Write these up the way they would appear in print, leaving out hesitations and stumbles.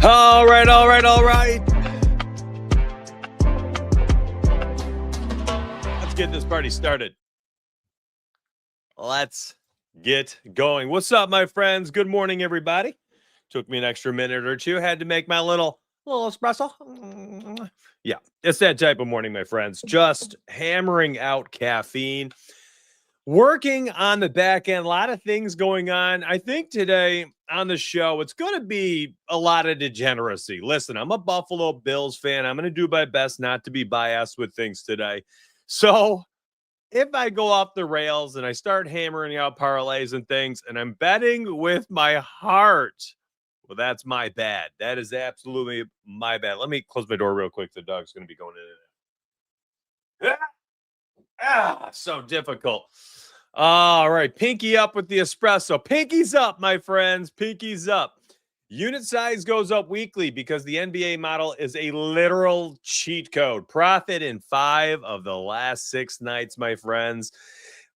All right. Let's get this party started. Let's get going. What's up, my friends? Good morning, everybody. Took me an extra minute or two. Had to make my little espresso. Yeah, it's that type of morning, my friends. Just hammering out caffeine. Working on the back end, a lot of things going on. I think today on the show, it's going to be a lot of degeneracy. Listen, I'm a Buffalo Bills fan. I'm going to do my best not to be biased with things today. So if I go off the rails and I start hammering out parlays and things and I'm betting with my heart, well, that's my bad. That is absolutely my bad. Let me close my door real quick. The dog's going to be going in and out. So difficult. All right, pinky up with the espresso. Pinky's up, my friends. Pinky's up. Unit size goes up weekly because the NBA model is a literal cheat code. Profit in 5 of the last 6 nights, my friends.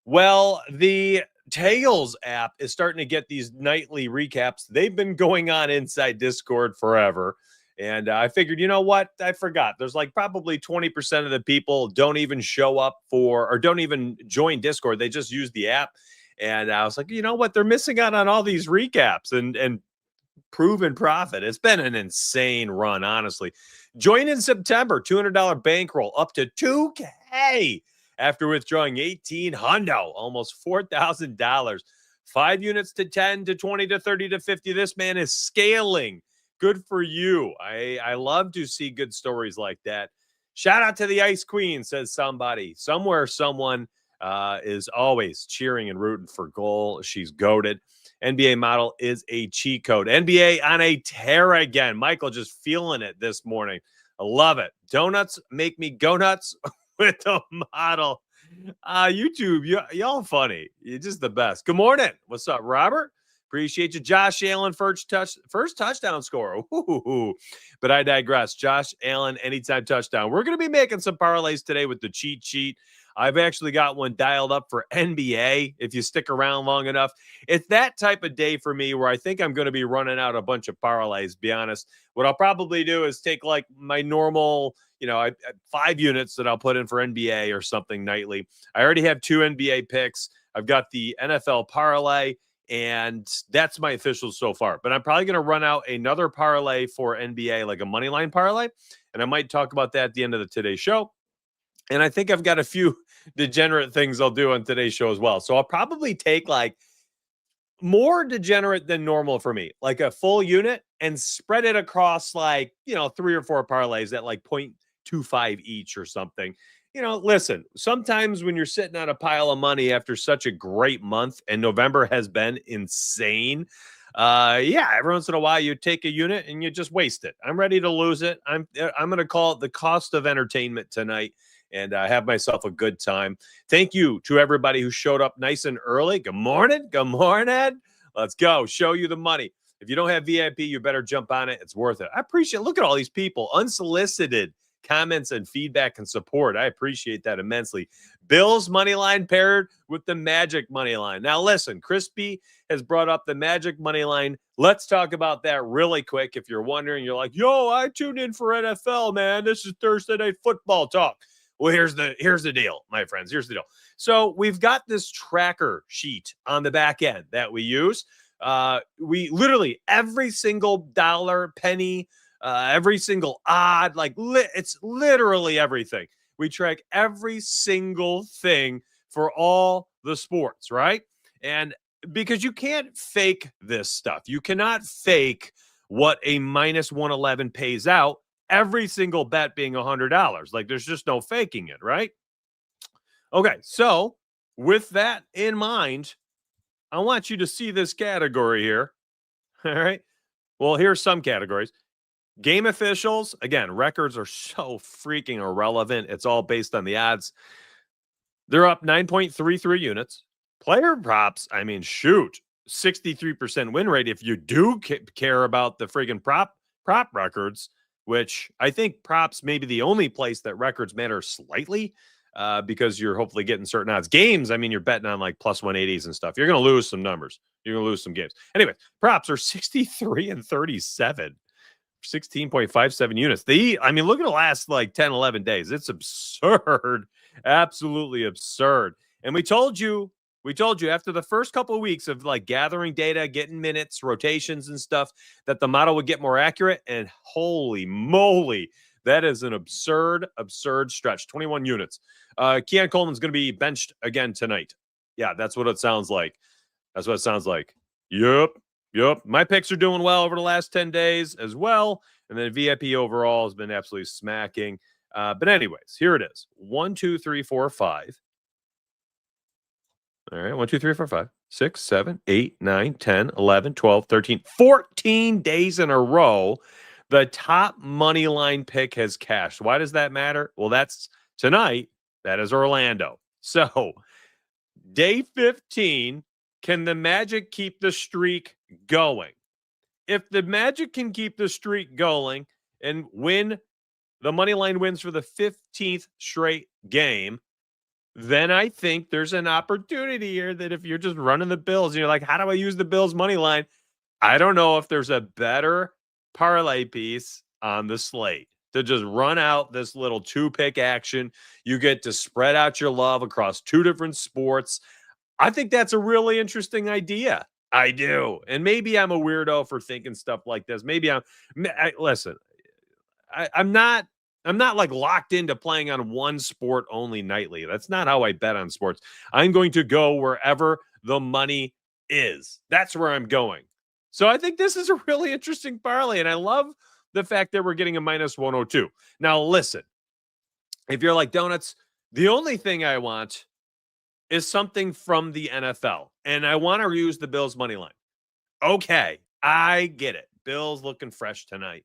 Well, the Tails app is starting to get these nightly recaps. They've been going on inside Discord forever. And I figured, you know what? I forgot. There's like probably 20% of the people don't even show up for or don't even join Discord. They just use the app. And I was like, you know what? They're missing out on all these recaps and proven profit. It's been an insane run, honestly. Join in September, $200 bankroll up to $2K after withdrawing 18 hundo, almost $4,000. 5 units to 10 to 20 to 30 to 50. This man is scaling. Good for you. I love to see good stories like that. Shout out to the Ice Queen, says somebody. Somewhere, someone is always cheering and rooting for goal. She's goated. NBA model is a cheat code. NBA on a tear again. Michael just feeling it this morning. I love it. Donuts make me go nuts with the model. YouTube, y'all funny. You're just the best. Good morning. What's up, Robert? Appreciate you. Josh Allen, first touchdown scorer. Ooh. But I digress. Josh Allen, anytime touchdown. We're going to be making some parlays today with the cheat sheet. I've actually got one dialed up for NBA if you stick around long enough. It's that type of day for me where I think I'm going to be running out a bunch of parlays, be honest. What I'll probably do is take like my normal, 5 units that I'll put in for NBA or something nightly. I already have 2 NBA picks. I've got the NFL parlay. And that's my officials so far. But I'm probably going to run out another parlay for NBA, like a money line parlay. And I might talk about that at the end of today's show. And I think I've got a few degenerate things I'll do on today's show as well. So I'll probably take like more degenerate than normal for me, like a full unit and spread it across like, 3 or 4 parlays at like 0.25 each or something. Listen, sometimes when you're sitting on a pile of money after such a great month, and November has been insane, every once in a while you take a unit and you just waste it. I'm ready to lose it. I'm going to call it the cost of entertainment tonight and have myself a good time. Thank you to everybody who showed up nice and early. Good morning. Good morning. Let's go. Show you the money. If you don't have VIP, you better jump on it. It's worth it. I appreciate it. Look at all these people, unsolicited comments and feedback and support. I appreciate that immensely. Bills money line paired with the Magic money line. Now, listen, Crispy has brought up the Magic money line. Let's talk about that really quick. If you're wondering, you're like, yo, I tuned in for NFL, man. This is Thursday Night Football talk. Well, here's the deal, my friends. Here's the deal. So we've got this tracker sheet on the back end that we use. We literally every single dollar, penny, every single odd, it's literally everything. We track every single thing for all the sports, right? And because you can't fake this stuff. You cannot fake what a minus 111 pays out, every single bet being $100. Like there's just no faking it, right? Okay, so with that in mind, I want you to see this category here. All right. Well, here's some categories. Game officials, again, records are so freaking irrelevant. It's all based on the odds. They're up 9.33 units. Player props, 63% win rate. If you do care about the friggin' prop records, which I think props may be the only place that records matter slightly because you're hopefully getting certain odds. Games, you're betting on like plus 180s and stuff. You're going to lose some numbers. You're going to lose some games. Anyway, props are 63 and 37. 16.57 units. Look at the last like 10, 11 days. It's absurd. Absolutely absurd. And we told you after the first couple of weeks of like gathering data, getting minutes, rotations and stuff, that the model would get more accurate. And holy moly, that is an absurd stretch. 21 units. Keon Coleman's going to be benched again tonight. Yeah, that's what it sounds like. Yep. My picks are doing well over the last 10 days as well. And then VIP overall has been absolutely smacking. But anyways, here it is. 1, 2, 3, 4, 5. All right. 1, 2, 3, 4, 5, 6, 7, 8, 9, 10, 11, 12, 13, 14 days in a row. The top money line pick has cashed. Why does that matter? Well, that's tonight. That is Orlando. So day 15, can the Magic keep the streak going? If the Magic can keep the streak going and win, the money line wins for the 15th straight game, then I think there's an opportunity here that if you're just running the Bills and you're like, how do I use the Bills money line? I don't know if there's a better parlay piece on the slate to just run out this little 2-pick action. You get to spread out your love across 2 different sports. I think that's a really interesting idea. I do. And maybe I'm a weirdo for thinking stuff like this. Maybe listen, I'm not like locked into playing on one sport only nightly. That's not how I bet on sports. I'm going to go wherever the money is. That's where I'm going. So I think this is a really interesting parlay. And I love the fact that we're getting a minus 102. Now, listen, if you're like Donuts, the only thing I want is something from the NFL, and I want to use the Bills money line. Okay, I get it. Bills looking fresh tonight.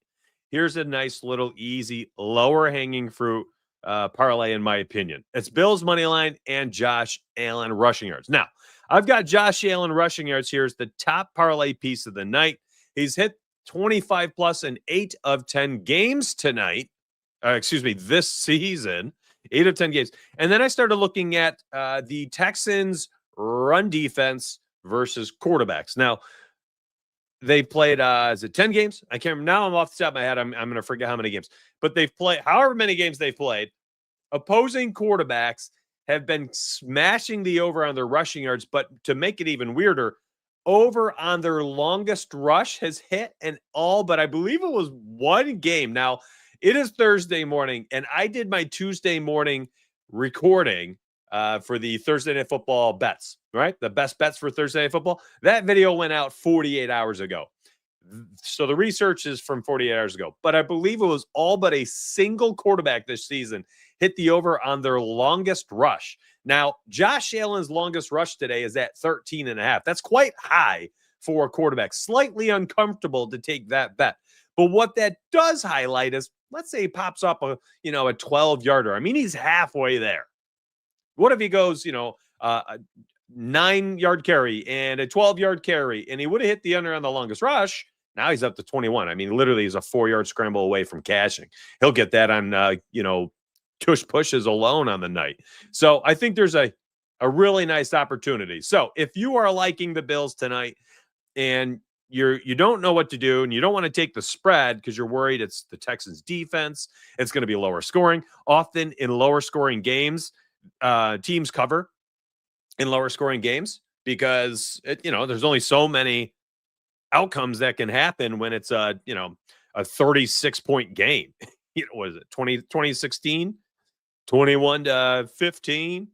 Here's a nice little easy lower hanging fruit parlay, in my opinion. It's Bills money line and Josh Allen rushing yards. Now, I've got Josh Allen rushing yards here as the top parlay piece of the night. He's hit 25 plus in 8 of 10 games tonight. This season. 8 of 10 games. And then I started looking at the Texans run defense versus quarterbacks. Now, they played, is it 10 games? I can't remember. Now I'm off the top of my head. I'm going to forget how many games. But they've played, however many games they've played, opposing quarterbacks have been smashing the over on their rushing yards. But to make it even weirder, over on their longest rush has hit but I believe it was one game. Now, it is Thursday morning, and I did my Tuesday morning recording for the Thursday Night Football bets, right? The best bets for Thursday Night Football. That video went out 48 hours ago. So the research is from 48 hours ago. But I believe it was all but a single quarterback this season hit the over on their longest rush. Now, Josh Allen's longest rush today is at 13.5. That's quite high for a quarterback. Slightly uncomfortable to take that bet. But what that does highlight is, let's say he pops up a 12-yarder. I mean, he's halfway there. What if he goes, a 9-yard carry and a 12-yard carry, and he would have hit the under on the longest rush? Now he's up to 21. I mean, literally, he's a 4-yard scramble away from cashing. He'll get that on, tush pushes alone on the night. So I think there's a really nice opportunity. So if you are liking the Bills tonight and you don't know what to do and you don't want to take the spread because you're worried it's the Texans defense, it's going to be lower scoring. Often in lower scoring games, teams cover in lower scoring games because there's only so many outcomes that can happen when it's a 36-point game. What is it? 2016, 21-15.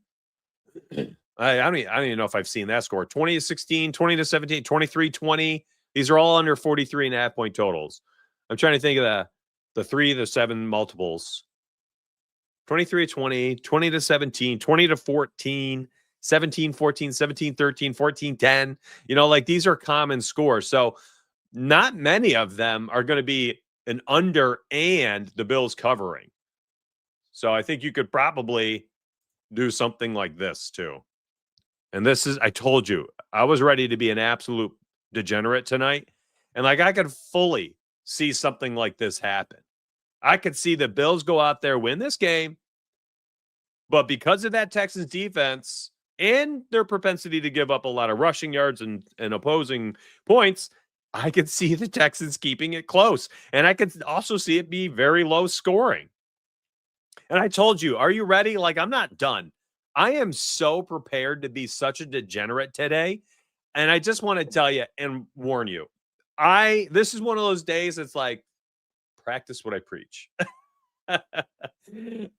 I don't even know if I've seen that score. 20-16, 20-17, 23-20. These are all under 43.5 point totals. I'm trying to think of the 3, the 7 multiples. 23-20, 20-17, 20-14, 17-14, 17-13, 14-10. These are common scores. So not many of them are going to be an under and the Bills covering. So I think you could probably do something like this too. And this is, I told you, I was ready to be an absolute degenerate tonight. And I could fully see something like this happen. I could see the Bills go out there, win this game. But because of that Texans defense and their propensity to give up a lot of rushing yards and opposing points, I could see the Texans keeping it close. And I could also see it be very low scoring. And I told you, are you ready? Like, I'm not done. I am so prepared to be such a degenerate today. And I just want to tell you and warn you. This is one of those days it's like practice what I preach.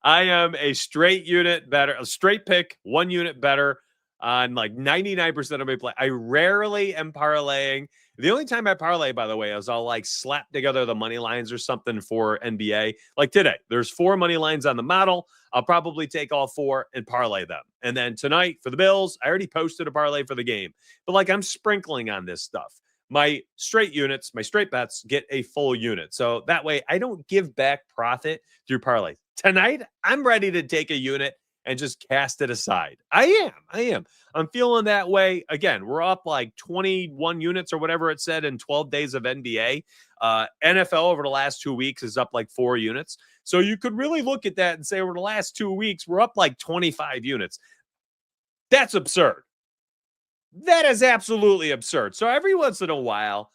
I am a straight unit better, a straight pick, 1 unit better on like 99% of my play. I rarely am parlaying. The only time I parlay, by the way, is I'll like slap together the money lines or something for NBA. Like today, there's 4 money lines on the model. I'll probably take all 4 and parlay them. And then tonight for the Bills, I already posted a parlay for the game. But like I'm sprinkling on this stuff. My straight units, my straight bets get a full unit. So that way I don't give back profit through parlay. Tonight, I'm ready to take a unit and just cast it aside. I am. I'm feeling that way. Again, we're up like 21 units or whatever it said in 12 days of NBA. NFL over the last 2 weeks is up like 4 units. So you could really look at that and say over the last 2 weeks, we're up like 25 units. That's absurd. That is absolutely absurd. So every once in a while,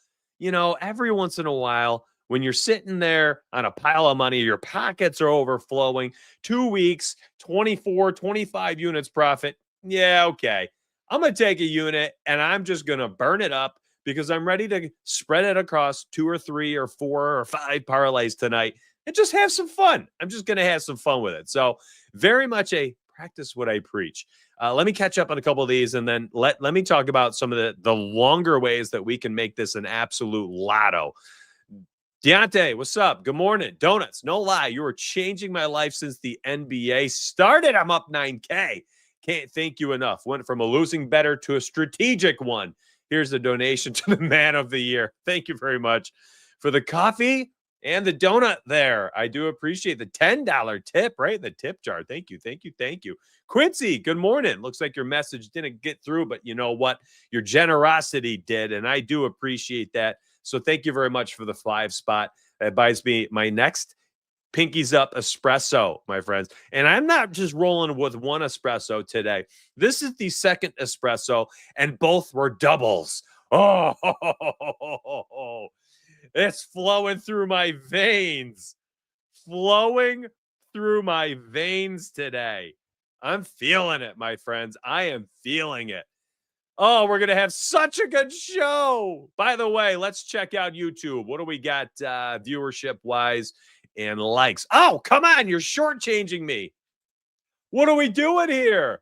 when you're sitting there on a pile of money, your pockets are overflowing, 2 weeks, 24, 25 units profit. Yeah, okay. I'm going to take a unit and I'm just going to burn it up because I'm ready to spread it across 2 or 3 or 4 or 5 parlays tonight and just have some fun. I'm just going to have some fun with it. So very much a practice what I preach. Let me catch up on a couple of these and then let me talk about some of the longer ways that we can make this an absolute lotto. Deontay, what's up? Good morning. Donuts, no lie. You were changing my life since the NBA started. I'm up 9K. Can't thank you enough. Went from a losing better to a strategic one. Here's a donation to the man of the year. Thank you very much for the coffee and the donut there. I do appreciate the $10 tip, right? The tip jar. Thank you. Quincy, good morning. Looks like your message didn't get through, but you know what? Your generosity did, and I do appreciate that. So thank you very much for the 5 spot. That buys me my next Pinkies Up espresso, my friends. And I'm not just rolling with one espresso today. This is the second espresso, and both were doubles. Oh, it's flowing through my veins. Today. I'm feeling it, my friends. I am feeling it. Oh, we're going to have such a good show. By the way, let's check out YouTube. What do we got viewership-wise and likes? Oh, come on. You're shortchanging me. What are we doing here?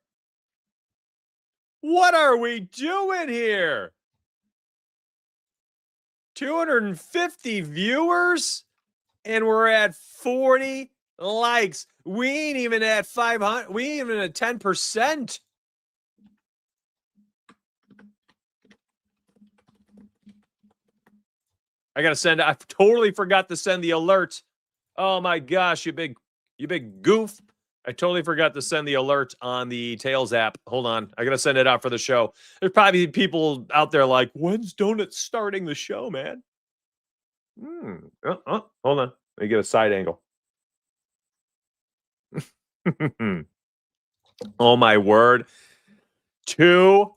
250 viewers, and we're at 40 likes. We ain't even at 500. We ain't even at 10%. I totally forgot to send the alert. Oh my gosh, you big goof. I totally forgot to send the alert on the Tails app. Hold on. I got to send it out for the show. There's probably people out there like, when's Donuts starting the show, man? Hold on. Let me get a side angle. Oh my word. 2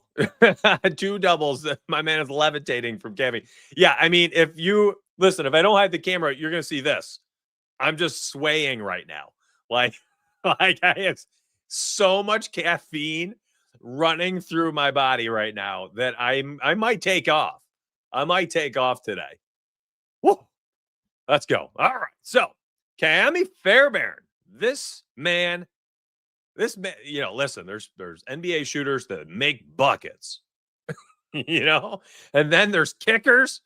doubles. My man is levitating from Kevin. Yeah, I mean, if I don't hide the camera, you're going to see this. I'm just swaying right now. Like I have so much caffeine running through my body right now that I might take off. I might take off today. Woo. Let's go. All right. So, Cami Fairbairn, this man, listen, there's NBA shooters that make buckets, and then there's kickers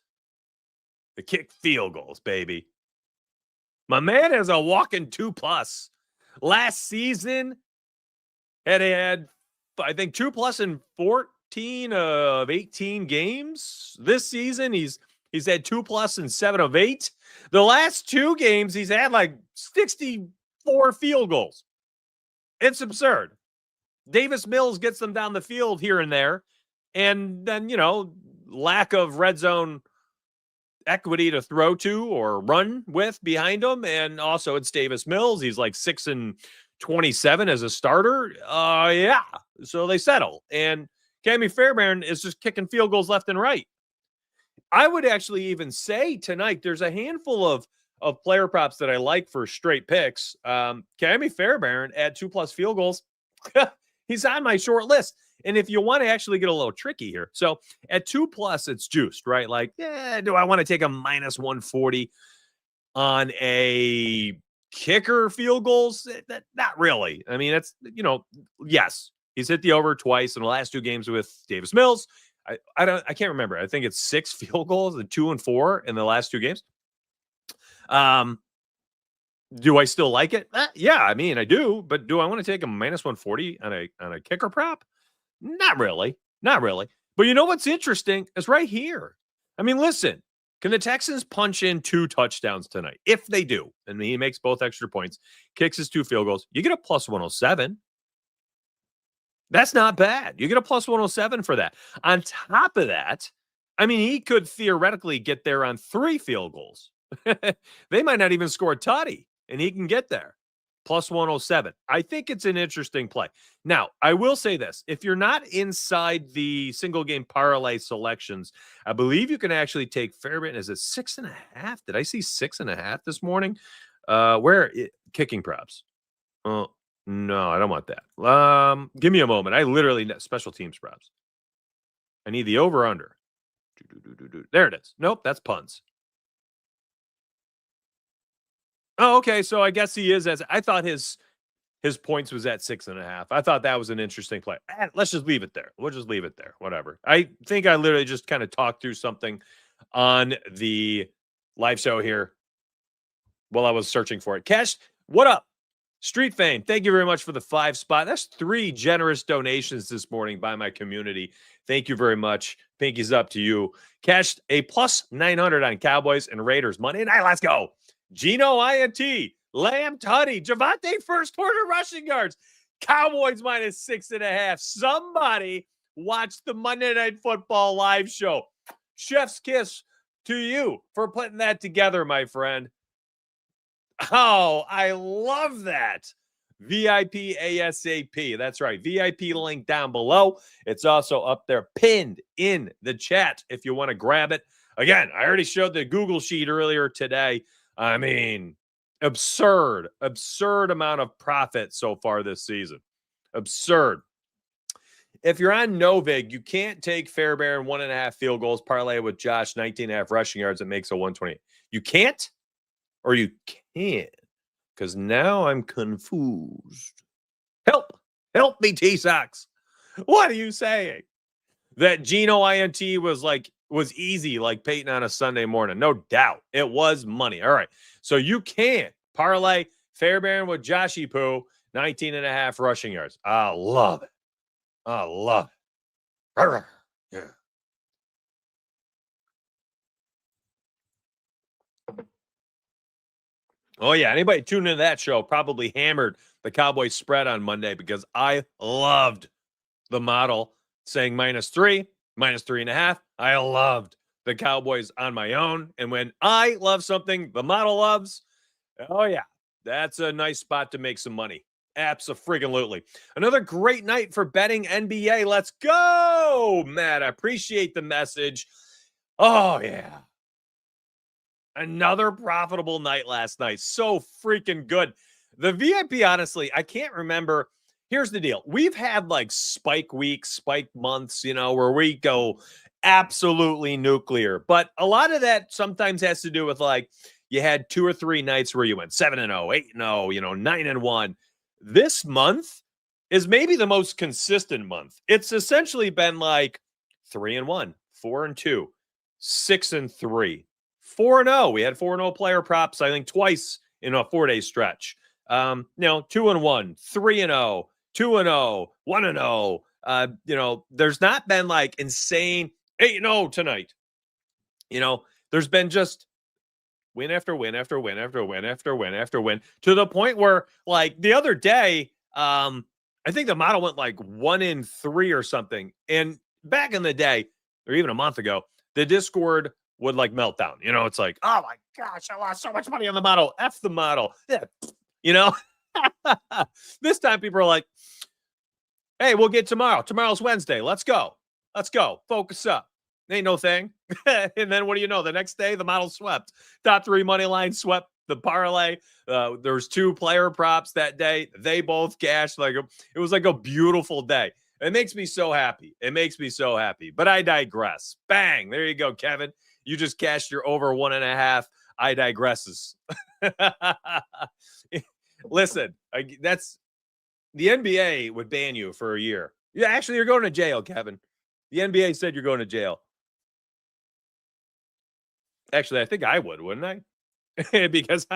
that kick field goals, baby. My man is a walking 2+. Last season, had I think 2+ in 14 of 18 games. This season, he's had 2+ in 7 of 8. The last 2 games, he's had like 64 field goals. It's absurd. Davis Mills gets them down the field here and there. And then, lack of red zone equity to throw to or run with behind him. And also it's Davis Mills. He's like 6 and 27 as a starter. Yeah. So they settle. And Cami Fairbairn is just kicking field goals left and right. I would actually even say tonight there's a handful of player props that I like for straight picks. Cammy Fairbairn at 2+ field goals. He's on my short list. And if you want to actually get a little tricky here, so at 2+, it's juiced, right? Like, do I want to take a -140 on a kicker field goals? Not really. I mean, it's, yes, he's hit the over twice in the last 2 games with Davis Mills. I can't remember. I think it's 6 field goals, and 2 and 4 in the last 2 games. Do I still like it? Yeah, I mean, I do, but do I want to take a -140 on a kicker prop? Not really. Not really. But you know what's interesting? It's right here. I mean, listen, can the Texans punch in 2 touchdowns tonight? If they do, and he makes both extra points, kicks his 2 field goals, you get a +107. That's not bad. You get a +107 for that. On top of that, I mean, he could theoretically get there on 3 field goals. They might not even score a tutty, and he can get there. +107. I think it's an interesting play. Now, I will say this. If you're not inside the single game parlay selections, I believe you can actually take Fairbairn. Is it 6.5? Did I see 6.5 this morning? Kicking props? Oh, no, I don't want that. Give me a moment. I literally special teams props. I need the over under. There it is. Nope, that's punts. Oh, okay. So I guess he is I thought his points was at 6.5. I thought that was an interesting play. Let's just leave it there. We'll just leave it there. Whatever. I think I literally just kind of talked through something on the live show here while I was searching for it. Cash, what up? Street Fame, thank you very much for the 5 spot. That's 3 generous donations this morning by my community. Thank you very much. Pinkies up to you. Cashed a +900 on Cowboys and Raiders Monday night. Let's go. Gino INT, Lamb Tutty, Javante first quarter rushing yards, Cowboys -6.5. Somebody watch the Monday Night Football live show. Chef's kiss to you for putting that together, my friend. Oh, I love that. VIP ASAP. That's right. VIP link down below. It's also up there pinned in the chat if you want to grab it. Again, I already showed the Google sheet earlier today. I mean, absurd amount of profit so far this season. Absurd. If you're on Novig, you can't take Fairbairn 1.5 field goals, parlay with Josh 19.5 rushing yards. It makes a 120. You can't, or you can, because now I'm confused. Help me, T-Sox. What are you saying? That Gino INT was easy like Peyton on a Sunday morning. No doubt. It was money. All right. So you can parlay Fairbairn with Joshy Poo, 19.5 rushing yards. I love it. I love it. Yeah. Oh, yeah. Anybody tuned into that show probably hammered the Cowboys spread on Monday because I loved the model saying -3, -3.5. I loved the Cowboys on my own. And when I love something the model loves, oh, yeah, that's a nice spot to make some money. Abso-friggin-lutely. Another great night for betting NBA. Let's go, Matt. I appreciate the message. Oh, yeah. Another profitable night last night. So freaking good. The VIP, honestly, I can't remember. Here's the deal. We've had like spike weeks, spike months, where we go absolutely nuclear. But a lot of that sometimes has to do with like you had 2 or 3 nights where you went 7-0, 8-0, 9-1. This month is maybe the most consistent month. It's essentially been like 3-1, 4-2, 6-3. 4-0. We had 4-0 player props, I think, twice in a 4-day stretch. 2-1, 3-0, 2-0, 1-0. There's not been like insane 8-0 tonight. There's been just win after win after win after win after win after win to the point where, like, the other day, I think the model went like 1-3 or something. And back in the day, or even a month ago, the Discord would like melt down. It's like, oh my gosh, I lost so much money on the model. F the model. Yeah. This time people are like, hey, we'll get tomorrow. Tomorrow's Wednesday. Let's go. Focus up. Ain't no thing. And then what do you know? The next day, the model swept. Top 3 money line swept the parlay. There's 2 player props that day. They both cashed. It was like a beautiful day. It makes me so happy. It makes me so happy. But I digress. Bang. There you go, Kevin. You just cashed your over 1.5. I digresses. Listen, that's the NBA would ban you for a year. Yeah, actually, you're going to jail, Kevin. The NBA said you're going to jail. Actually, I think I would, wouldn't I? Because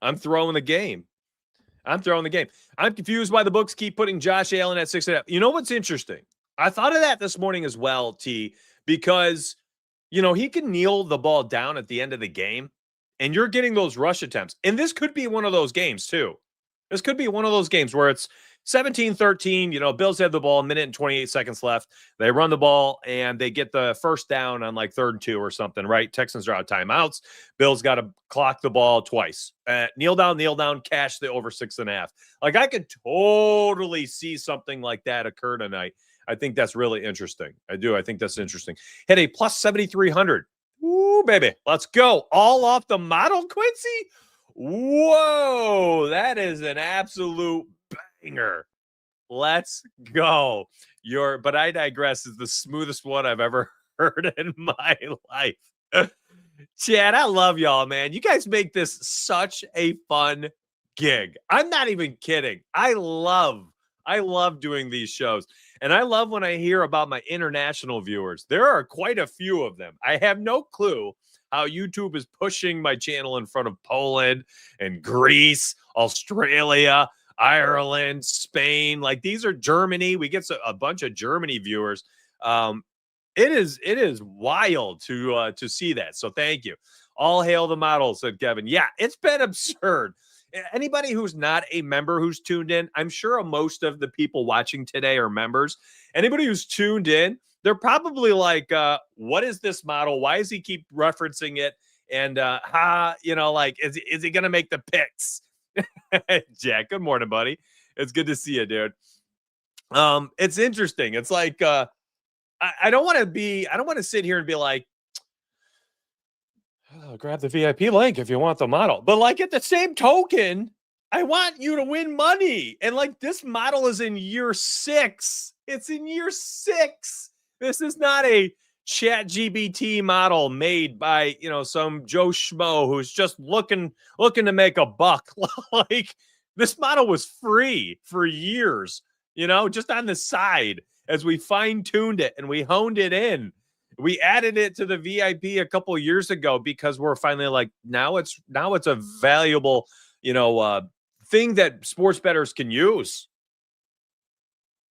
I'm throwing the game. I'm throwing the game. I'm confused why the books keep putting Josh Allen at 6.5. You know what's interesting? I thought of that this morning as well, T, because, he can kneel the ball down at the end of the game, and you're getting those rush attempts. And this could be one of those games, too. This could be one of those games where it's 17-13. Bills have the ball, a minute and 28 seconds left. They run the ball, and they get the first down on like 3rd and 2 or something, right? Texans are out timeouts. Bills got to clock the ball twice. Kneel down, cash the over 6.5. Like, I could totally see something like that occur tonight. I think that's really interesting. I do. I think that's interesting. Hit a plus 7,300. Ooh, baby. Let's go. All off the model, Quincy? Whoa, that is an absolute banger. Let's go. But I digress is the smoothest one I've ever heard in my life. Chad, I love y'all, man. You guys make this such a fun gig. I'm not even kidding. I love doing these shows. And I love when I hear about my international viewers. There are quite a few of them. I have no clue how YouTube is pushing my channel in front of Poland and Greece, Australia, Ireland, Spain. Like, these are Germany. We get a bunch of Germany viewers. It is wild to see that. So thank you. All hail the model, said Kevin. Yeah, it's been absurd. Anybody who's not a member who's tuned in, I'm sure most of the people watching today are members. Anybody who's tuned in, they're probably like, what is this model? Why does he keep referencing it? And is he going to make the picks? Jack, good morning, buddy. It's good to see you, dude. It's interesting. It's like, I don't want to sit here and be like, grab the VIP link if you want the model. But like, at the same token, I want you to win money. And like, this model is in year 6. It's in year 6. This is not a chat GBT model made by, some Joe Schmo who's just looking to make a buck. Like, this model was free for years, just on the side as we fine-tuned it and we honed it in. We added it to the VIP a couple of years ago because we're finally like, now it's a valuable, thing that sports bettors can use.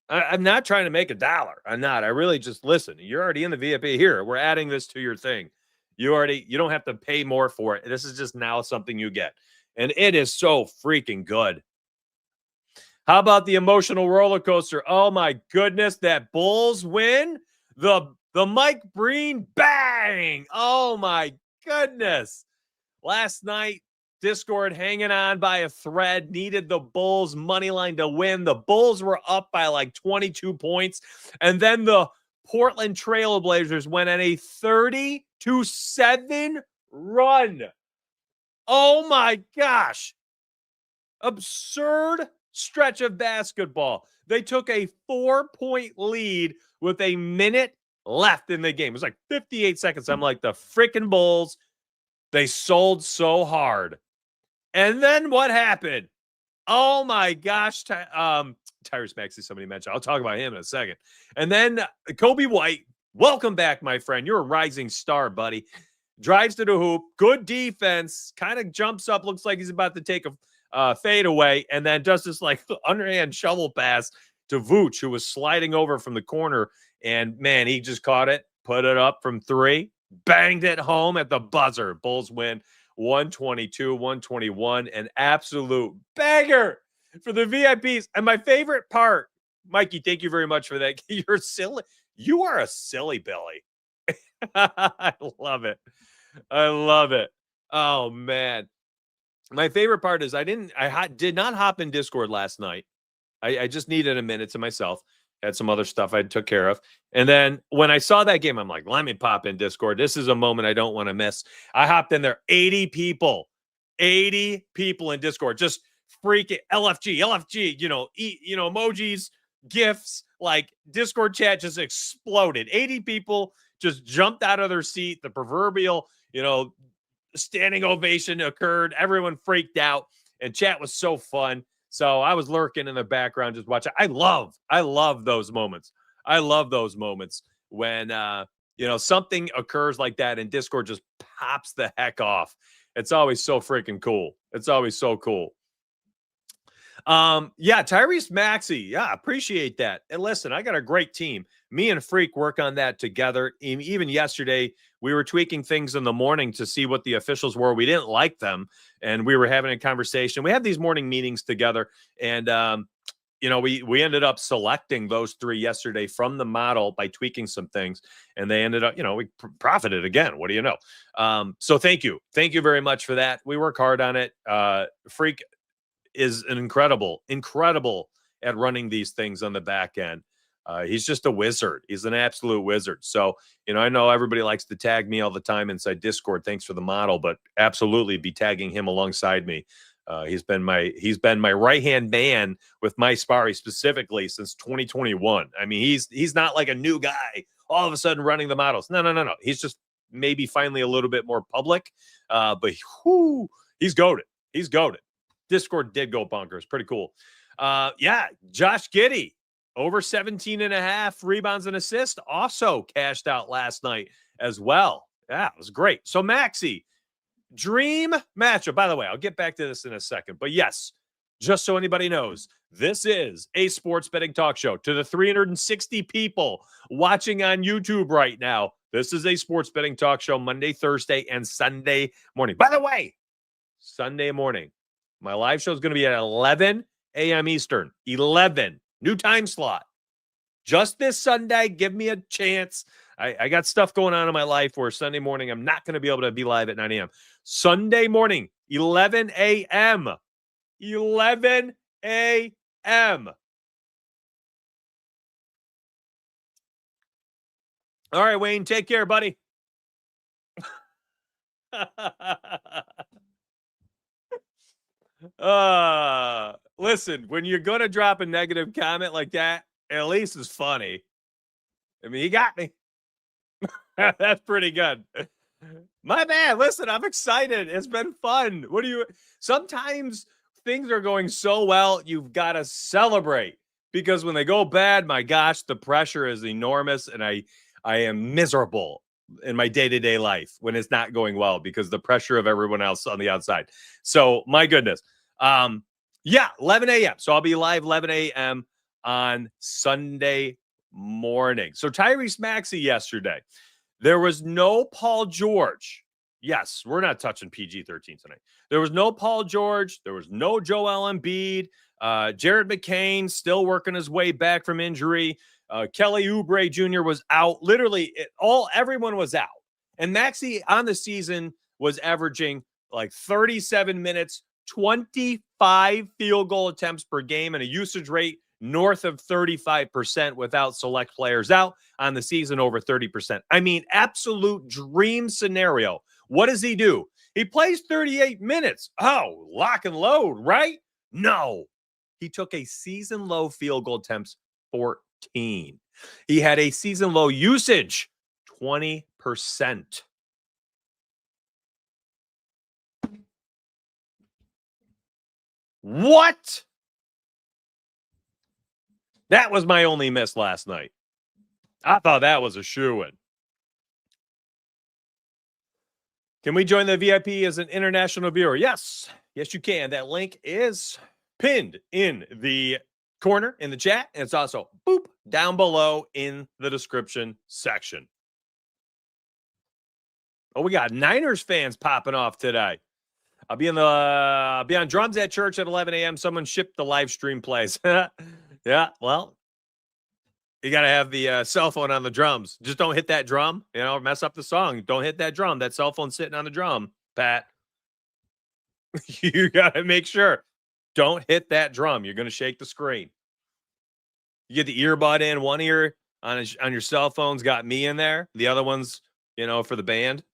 I'm not trying to make $1. I'm not. I really just listen. You're already in the VIP here. We're adding this to your thing. You don't have to pay more for it. This is just now something you get. And it is so freaking good. How about the emotional roller coaster? Oh my goodness, that Bulls win. The Mike Breen bang. Oh my goodness. Last night, Discord hanging on by a thread, needed the Bulls money line to win. The Bulls were up by like 22 points. And then the Portland Trailblazers went on a 30-7 run. Oh my gosh. Absurd stretch of basketball. They took a 4-point lead with a minute left in the game. It was like 58 seconds. I'm like, the freaking Bulls, they sold so hard. And then what happened? Oh my gosh. Tyrese Maxey, somebody mentioned. I'll talk about him in a second. And then Kobe White, welcome back, my friend. You're a rising star, buddy. Drives to the hoop. Good defense. Kind of jumps up. Looks like he's about to take a fade away. And then does this like underhand shovel pass to Vooch, who was sliding over from the corner. And man, he just caught it, put it up from 3, banged it home at the buzzer. Bulls win 122-121. An absolute banger for the VIPs. And my favorite part, Mikey, thank you very much for that. You're silly. You are a silly Billy. I love it. I love it. Oh man. My favorite part is I did not hop in Discord last night. I just needed a minute to myself. Had some other stuff I took care of. And then when I saw that game, I'm like, let me pop in Discord. This is a moment I don't want to miss. I hopped in there, 80 people in Discord, just freaking LFG, emojis, GIFs, like Discord chat just exploded. 80 people just jumped out of their seat. The proverbial, standing ovation occurred. Everyone freaked out, and chat was so fun. So I was lurking in the background, just watching. I love those moments. I love those moments when, something occurs like that and Discord just pops the heck off. It's always so freaking cool. It's always so cool. Tyrese Maxey. Yeah, appreciate that. And listen, I got a great team. Me and Freak work on that together. Even yesterday, we were tweaking things in the morning to see what the officials were. We didn't like them, and we were having a conversation. We have these morning meetings together, and we ended up selecting those three yesterday from the model by tweaking some things, and they ended up, we profited again. What do you know? So thank you very much for that. We work hard on it. Freak is an incredible at running these things on the back end. He's just a wizard. He's an absolute wizard. So, I know everybody likes to tag me all the time inside Discord. Thanks for the model, but absolutely be tagging him alongside me. He's been my right-hand man with my Spari specifically since 2021. I mean, he's not like a new guy all of a sudden running the models. No. He's just maybe finally a little bit more public. But he's goated. He's goated. Discord did go bonkers. Pretty cool. Josh Giddey, over 17.5 rebounds and assists, also cashed out last night as well. Yeah, it was great. So Maxey, dream matchup. By the way, I'll get back to this in a second. But yes, just so anybody knows, this is a sports betting talk show. To the 360 people watching on YouTube right now, this is a sports betting talk show Monday, Thursday, and Sunday morning. By the way, Sunday morning, my live show is going to be at 11 a.m. Eastern. 11. New time slot. Just this Sunday. Give me a chance. I got stuff going on in my life where Sunday morning I'm not going to be able to be live at 9 a.m. Sunday morning, 11 a.m. 11 a.m. All right, Wayne. Take care, buddy. Listen, when you're going to drop a negative comment like that, at least it's funny. I mean, he got me. That's pretty good. My bad. Listen, I'm excited. It's been fun. Sometimes things are going so well, you've got to celebrate, because when they go bad, my gosh, the pressure is enormous, and I am miserable in my day-to-day life when it's not going well because the pressure of everyone else on the outside. So my goodness. 11 a.m. So I'll be live 11 a.m. on Sunday morning. So Tyrese Maxey yesterday, there was no Paul George. Yes, we're not touching PG-13 tonight. There was no Paul George. There was no Joel Embiid. Jared McCain still working his way back from injury. Kelly Oubre Jr. was out. Literally, everyone was out. And Maxey on the season was averaging like 37 minutes, 25 field goal attempts per game, and a usage rate north of 35% without select players out. On the season, over 30%. I mean, absolute dream scenario. What does he do? He plays 38 minutes. Oh, lock and load, right? No. He took a season low field goal attempts 14. He had a season low usage 20%. What? That was my only miss last night. I thought that was a shoo-in. Can we join the VIP as an international viewer? Yes. Yes, you can. That link is pinned in the corner in the chat. And it's also down below in the description section. Oh, we got Niners fans popping off today. I'll be on drums at church at 11 a.m. Someone shipped the live stream plays. Yeah, well, you got to have the cell phone on the drums. Just don't hit that drum, mess up the song. Don't hit that drum. That cell phone's sitting on the drum, Pat. You got to make sure. Don't hit that drum. You're going to shake the screen. You get the earbud in, one ear on your cell phone's got me in there. The other one's, for the band.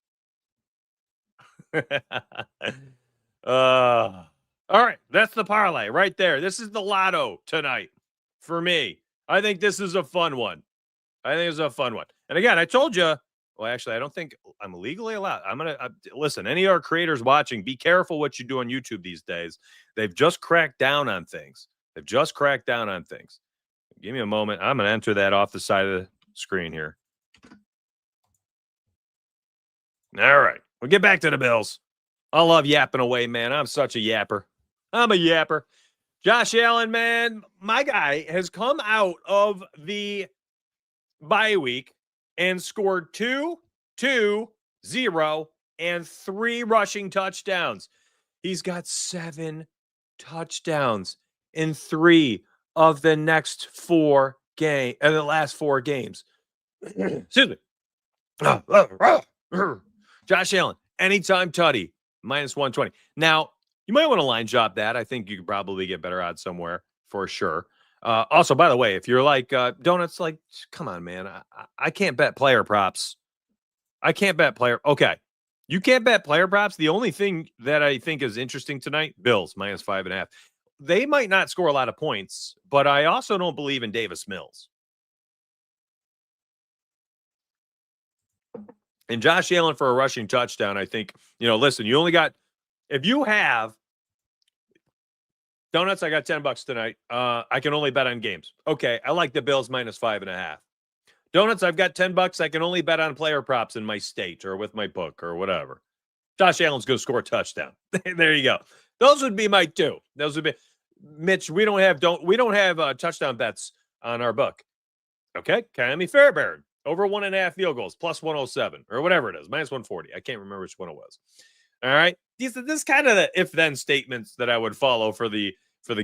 All right, that's the parlay right there. This is the lotto tonight for me. I think this is a fun one. And again, I told you, well, actually, I don't think I'm legally allowed. I'm going to listen, any of our creators watching, be careful what you do on YouTube these days. They've just cracked down on things. Give me a moment. I'm going to enter that off the side of the screen here. All right. We'll get back to the Bills. I love yapping away, man. I'm such a yapper. I'm a yapper. Josh Allen, man, my guy has come out of the bye week and scored 2, 0, and 3 rushing touchdowns. He's got 7 touchdowns in 3 of the last 4 games. Excuse me. Josh Allen, anytime tutty, -120. Now, you might want to line job that. I think you could probably get better odds somewhere for sure. Also, by the way, if you're like Donuts, like, come on, man. I can't bet player props. Okay. You can't bet player props. The only thing that I think is interesting tonight, Bills, -5.5. They might not score a lot of points, but I also don't believe in Davis Mills. And Josh Allen for a rushing touchdown, I think, listen, you only got, if you have Donuts, I got $10 tonight. I can only bet on games. Okay, I like the Bills -5.5. Donuts, I've got $10. I can only bet on player props in my state or with my book or whatever. Josh Allen's going to score a touchdown. There you go. Those would be my 2. Those would be Mitch. We don't have touchdown bets on our book. Okay, Miami Fairbairn over 1.5 field goals +107 or whatever it is, -140. I can't remember which one it was. All right, this is kind of the if-then statements that I would follow for the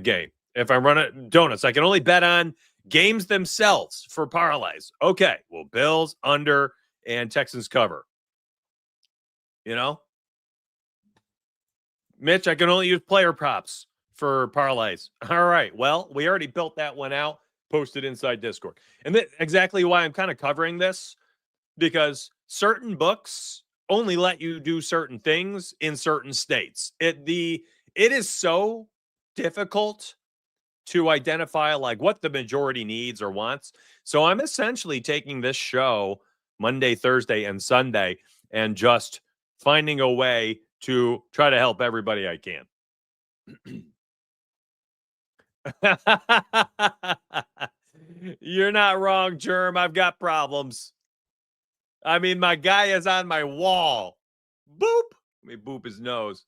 game. If I'm running Donuts, I can only bet on games themselves for parlays. Okay, well, Bills under and Texans cover. Mitch, I can only use player props for parlays. All right, well, we already built that one out, posted inside Discord. And exactly why I'm kind of covering this, because certain books only let you do certain things in certain states. It is so difficult to identify like what the majority needs or wants. So I'm essentially taking this show Monday, Thursday, and Sunday and just finding a way to try to help everybody I can. You're not wrong, Germ. I've got problems. I mean, my guy is on my wall. Boop. Let me boop his nose.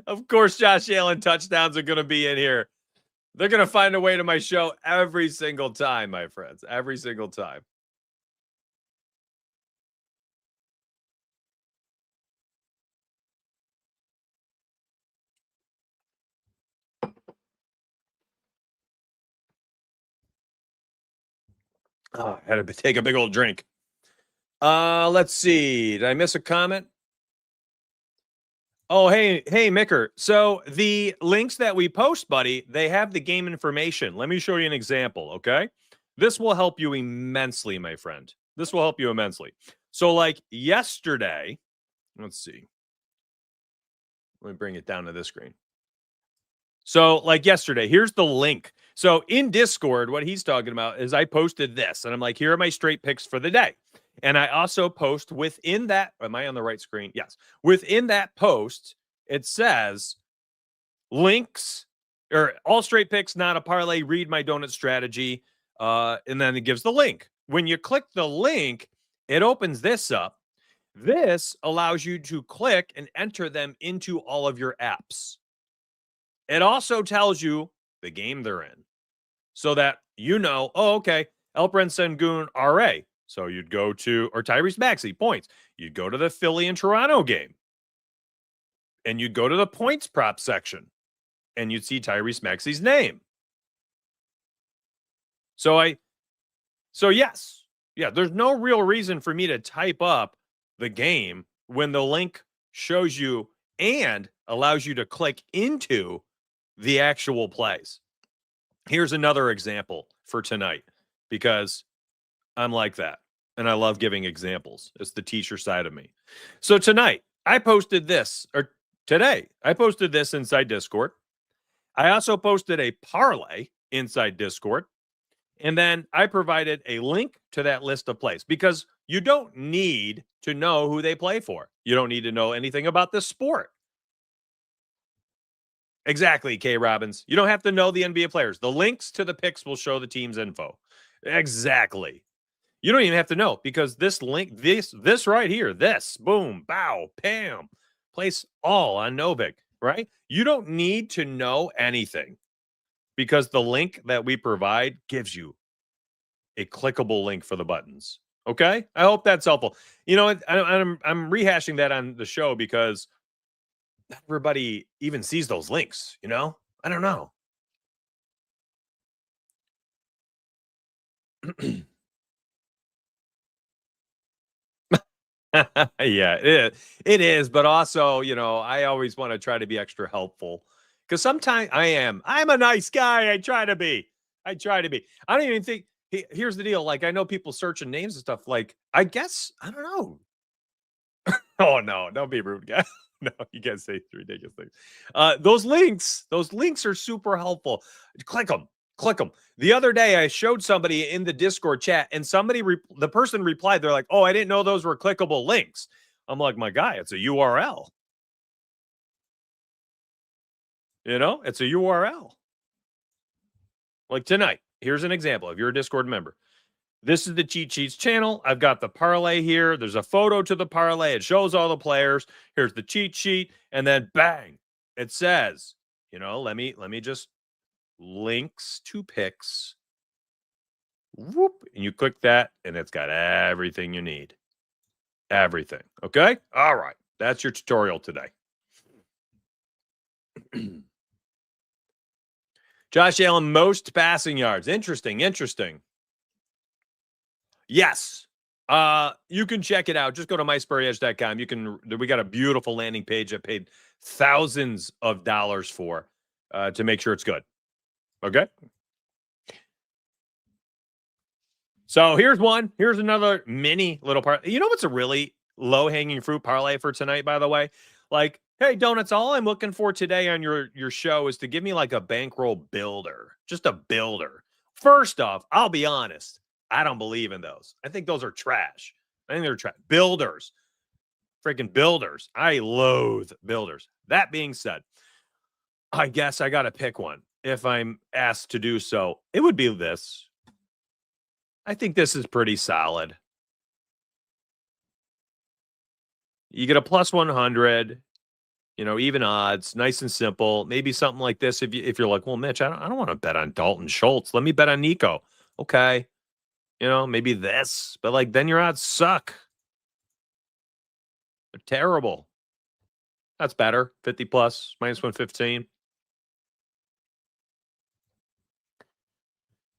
Of course, Josh Allen touchdowns are going to be in here. They're going to find a way to my show every single time, my friends. Every single time. Oh, I had to take a big old drink. Let's see. Did I miss a comment? Oh, hey, Micker. So the links that we post, buddy, they have the game information. Let me show you an example, okay? This will help you immensely, my friend. This will help you immensely. So like yesterday, let's see. Let me bring it down to this screen. So like yesterday, here's the link. So in Discord, what he's talking about is I posted this and I'm like, here are my straight picks for the day. And I also post within that. Am I on the right screen? Yes. Within that post, it says links or all straight picks, not a parlay. Read my donut strategy. And then it gives the link. When you click the link, it opens this up. This allows you to click and enter them into all of your apps. It also tells you the game they're in so that oh, okay, Elpren Sengun RA. So you'd go to, or Tyrese Maxey points. You'd go to the Philly and Toronto game. And you'd go to the points prop section. And you'd see Tyrese Maxey's name. So yes. Yeah, there's no real reason for me to type up the game when the link shows you and allows you to click into the actual plays. Here's another example for tonight because I'm like that. And I love giving examples. It's the teacher side of me. So tonight, I posted this, or today, I posted this inside Discord. I also posted a parlay inside Discord. And then I provided a link to that list of plays because you don't need to know who they play for. You don't need to know anything about the sport. Exactly, K. Robbins. You don't have to know the NBA players. The links to the picks will show the team's info. Exactly. You don't even have to know because this link, this right here, this, boom, bow, pam, place all on Novik, right? You don't need to know anything because the link that we provide gives you a clickable link for the buttons. Okay? I hope that's helpful. You know, I'm rehashing that on the show because not everybody even sees those links, you know? I don't know. Yeah, it is, but also, you know, I always want to try to be extra helpful because sometimes I'm a nice guy. I try to be. I try to be. I don't even think here's the deal. Like, I know people searching names and stuff. Like, I guess, I don't know. Oh no, don't be rude, guy. No, you can't say ridiculous things. Those links are super helpful. Click them. Click them. The other day, I showed somebody in the Discord chat, and the person replied, they're like, "Oh, I didn't know those were clickable links." I'm like, "My guy, it's a URL. You know, it's a URL." Like tonight, here's an example. If you're a Discord member, this is the Cheat Sheets channel. I've got the parlay here. There's a photo to the parlay. It shows all the players. Here's the cheat sheet, and then bang, it says, you know, let me just links to picks. Whoop, and you click that, and it's got everything you need. Everything. Okay? All right. That's your tutorial today. Josh Allen, most passing yards. Interesting. Yes. You can check it out. Just go to myspurryedge.com. We got a beautiful landing page I paid thousands of dollars for to make sure it's good. Okay. So here's one. Here's another mini little part. You know what's a really low-hanging fruit parlay for tonight, by the way? Like, hey, Donuts, all I'm looking for today on your show is to give me like a bankroll builder. Just a builder. First off, I'll be honest. I don't believe in those. I think those are trash. I think they're trash. Builders. Freaking builders. I loathe builders. That being said, I guess I got to pick one. If I'm asked to do so, it would be this. I think this is pretty solid. You get a plus 100, you know, even odds, nice and simple. Maybe something like this. If you're like, well, Mitch, I don't want to bet on Dalton Schultz. Let me bet on Nico. Okay. You know, maybe this, but like then your odds suck. They're terrible. That's better. 50 plus, minus 115.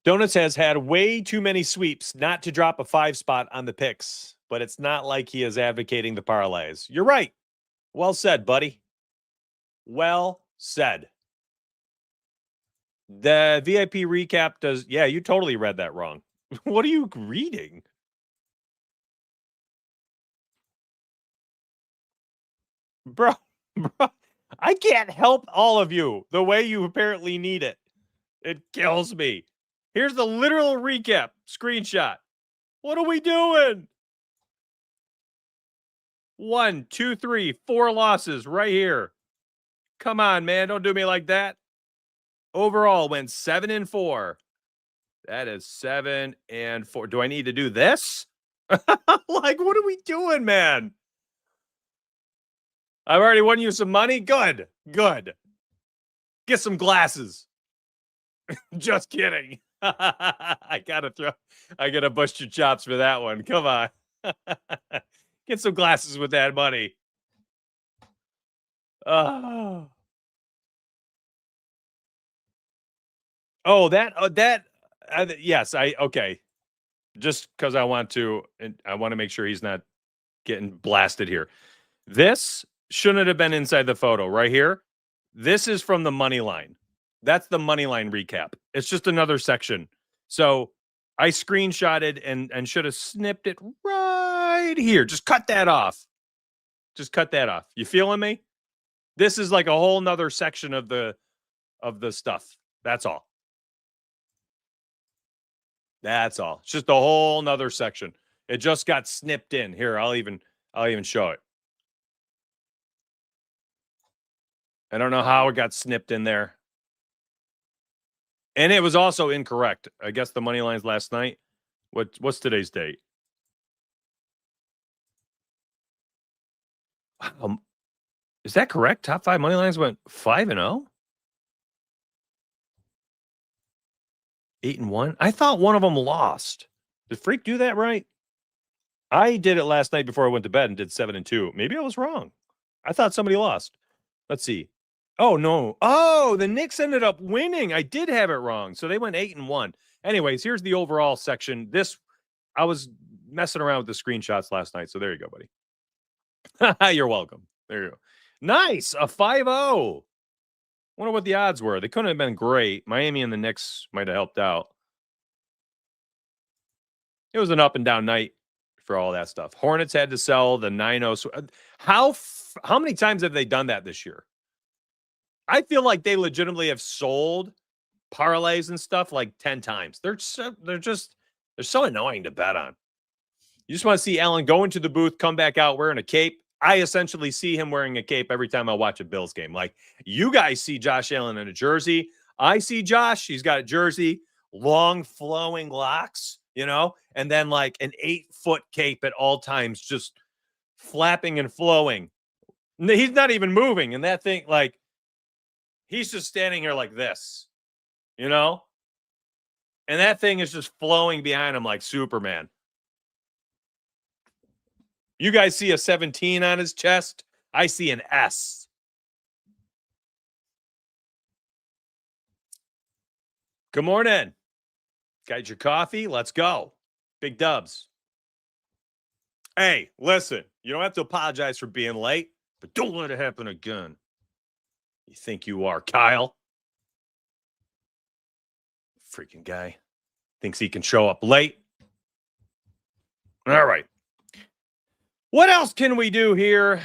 Donuts has had way too many sweeps not to drop a 5 spot on the picks, but it's not like he is advocating the parlays. You're right. Well said, buddy. Well said. The VIP recap does. Yeah, you totally read that wrong. What are you reading? Bro, I can't help all of you the way you apparently need it. It kills me. Here's the literal recap screenshot. What are we doing? 1, 2, 3, 4 losses right here. Come on, man. Don't do me like that. Overall went 7-4. That is 7-4. Do I need to do this? Like, what are we doing, man? I've already won you some money. Good. Get some glasses. Just kidding. I gotta bust your chops for that one. Come on. Get some glasses with that money. Oh, yes, okay. Just because I want to make sure he's not getting blasted here. This shouldn't have been inside the photo right here. This is from the money line. That's the money line recap. It's just another section. So I screenshotted and should have snipped it right here. Just cut that off. Just cut that off. You feeling me? This is like a whole nother section of the stuff. That's all. That's all. It's just a whole nother section. It just got snipped in. Here, I'll even show it. I don't know how it got snipped in there. And it was also incorrect. I guess the money lines last night. What's today's date? Is that correct? Top 5 money lines went 5-0? 8-1? I thought one of them lost. Did Freak do that right? I did it last night before I went to bed and did 7-2. Maybe I was wrong. I thought somebody lost. Let's see. Oh, no. Oh, the Knicks ended up winning. I did have it wrong. So they went 8-1. Anyways, here's the overall section. I was messing around with the screenshots last night. So there you go, buddy. You're welcome. There you go. Nice. A 5-0. Wonder what the odds were. They couldn't have been great. Miami and the Knicks might have helped out. It was an up and down night for all that stuff. Hornets had to sell the 9-0. How many times have they done that this year? I feel like they legitimately have sold parlays and stuff like 10 times. They're so annoying to bet on. You just want to see Allen go into the booth, come back out wearing a cape. I essentially see him wearing a cape every time I watch a Bills game. Like, you guys see Josh Allen in a jersey. I see Josh. He's got a jersey, long flowing locks, and then like an 8-foot cape at all times, just flapping and flowing. He's not even moving. And that thing, like, he's just standing here like this, And that thing is just flowing behind him like Superman. You guys see a 17 on his chest? I see an S. Good morning. Got your coffee? Let's go. Big dubs. Hey, listen, you don't have to apologize for being late, but don't let it happen again. You think you are, Kyle? Freaking guy. Thinks he can show up late. All right. What else can we do here?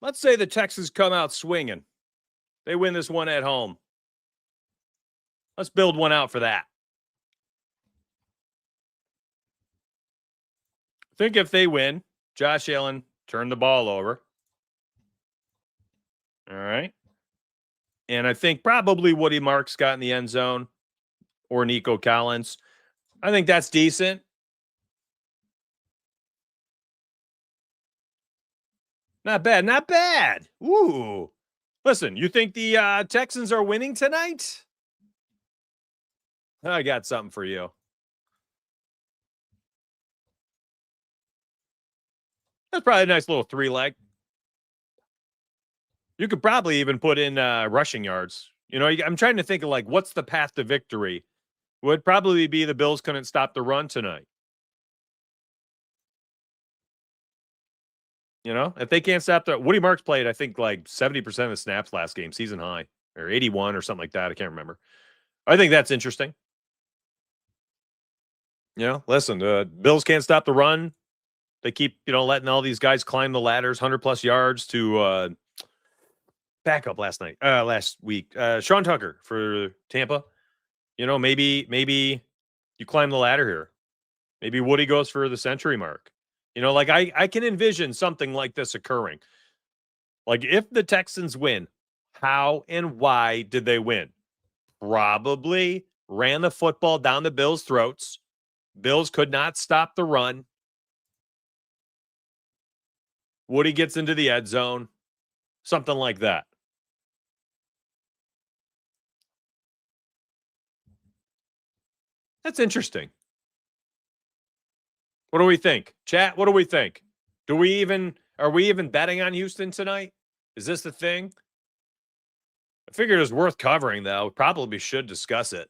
Let's say the Texans come out swinging. They win this one at home. Let's build one out for that. I think if they win, Josh Allen turned the ball over. All right. And I think probably Woody Marks got in the end zone or Nico Collins. I think that's decent. Not bad. Not bad. Ooh. Listen, you think the Texans are winning tonight? I got something for you. That's probably a nice little 3-leg. You could probably even put in rushing yards. I'm trying to think of like, what's the path to victory? Would probably be the Bills couldn't stop the run tonight. If they can't stop Woody Marks played, I think, like 70% of the snaps last game, season high, or 81 or something like that. I can't remember. I think that's interesting. Listen, Bills can't stop the run. They keep, letting all these guys climb the ladders, 100+ yards to backup last week. Sean Tucker for Tampa. Maybe you climb the ladder here. Maybe Woody goes for the century mark. Like I can envision something like this occurring. Like, if the Texans win, how and why did they win? Probably ran the football down the Bills' throats. Bills could not stop the run. Woody gets into the end zone. Something like that. That's interesting. What do we think? Chat, what do we think? Are we even betting on Houston tonight? Is this the thing? I figured it was worth covering, though. We probably should discuss it.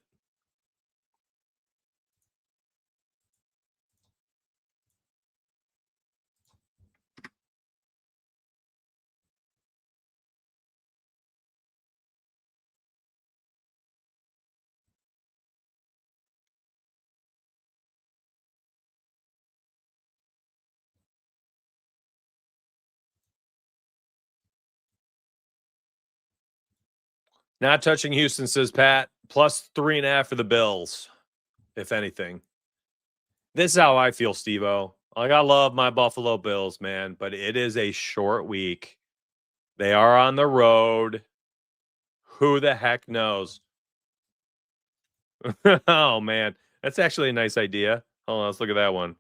Not touching Houston, says Pat. Plus 3.5 for the Bills, if anything. This is how I feel, Steve-O. Like, I love my Buffalo Bills, man, but it is a short week. They are on the road. Who the heck knows? Oh, man. That's actually a nice idea. Hold on, let's look at that one.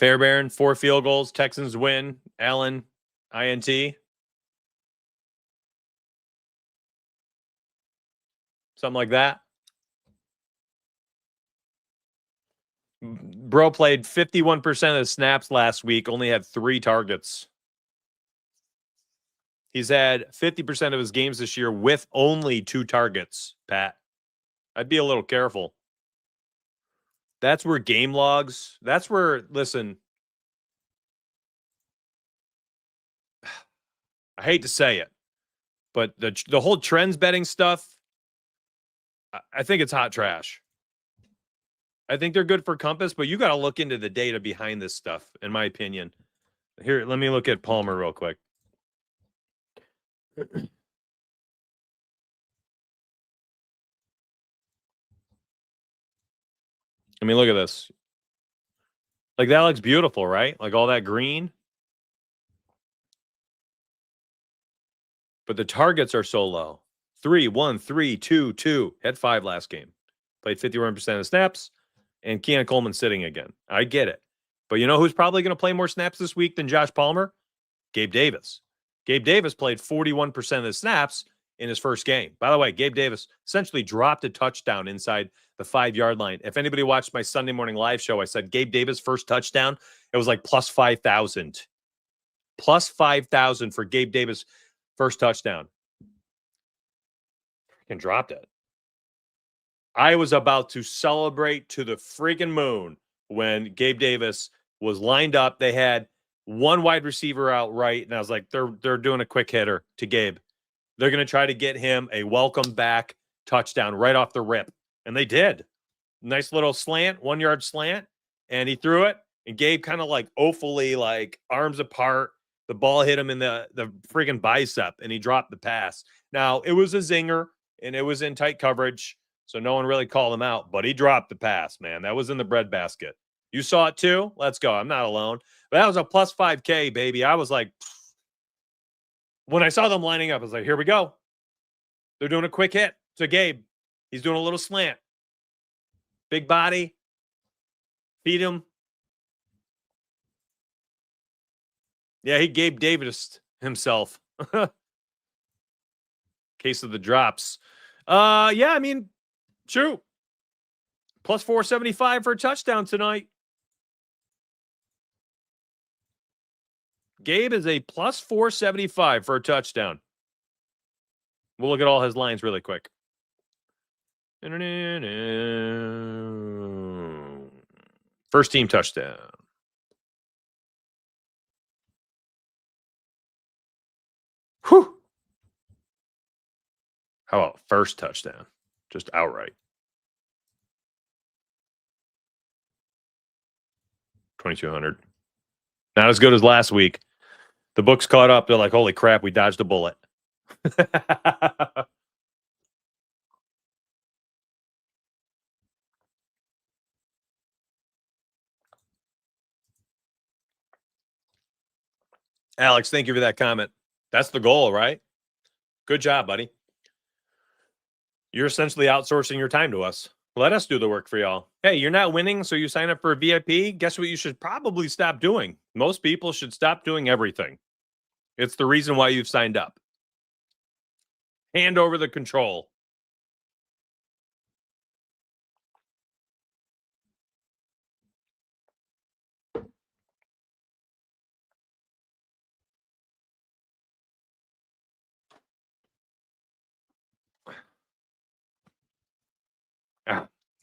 Fairbairn, 4 field goals. Texans win. Allen, INT. Something like that. Bro played 51% of the snaps last week, only had 3 targets. He's had 50% of his games this year with only 2 targets, Pat. I'd be a little careful. That's where game logs, that's where, listen, I hate to say it, but the whole trends betting stuff, I think it's hot trash. I think they're good for Compass, but you got to look into the data behind this stuff, in my opinion. Here, let me look at Palmer real quick. I mean, look at this. Like, that looks beautiful, right? Like, all that green. But the targets are so low. 3, 1, 3, 2, 2. Had 5 last game. Played 51% of snaps. And Keon Coleman sitting again. I get it. But you know who's probably going to play more snaps this week than Josh Palmer? Gabe Davis. Gabe Davis played 41% of the snaps in his first game. By the way, Gabe Davis essentially dropped a touchdown inside the 5-yard line. If anybody watched my Sunday morning live show, I said Gabe Davis first touchdown. It was like plus 5,000. Plus 5,000 for Gabe Davis first touchdown. Freaking dropped it. I was about to celebrate to the freaking moon when Gabe Davis was lined up. They had one wide receiver out right, and I was like, they're doing a quick hitter to Gabe. They're going to try to get him a welcome back touchdown right off the rip. And they did. Nice little slant, 1-yard slant, and he threw it. And Gabe kind of like awfully, like arms apart. The ball hit him in the freaking bicep, and he dropped the pass. Now, it was a zinger, and it was in tight coverage, so no one really called him out. But he dropped the pass, man. That was in the breadbasket. You saw it too? Let's go. I'm not alone. But that was a plus 5K, baby. I was like, when I saw them lining up, I was like, here we go. They're doing a quick hit to Gabe. He's doing a little slant. Big body. Feed him. Yeah, he Gabe Davis himself. Case of the drops. Yeah, I mean, true. Plus 475 for a touchdown tonight. Gabe is a plus 475 for a touchdown. We'll look at all his lines really quick. First team touchdown. Whew. How about first touchdown? Just outright. 2,200. Not as good as last week. The books caught up. They're like, holy crap, we dodged a bullet. Alex, thank you for that comment. That's the goal, right? Good job, buddy. You're essentially outsourcing your time to us. Let us do the work for y'all. Hey, you're not winning, so you sign up for a VIP. Guess what you should probably stop doing? Most people should stop doing everything. It's the reason why you've signed up. Hand over the control.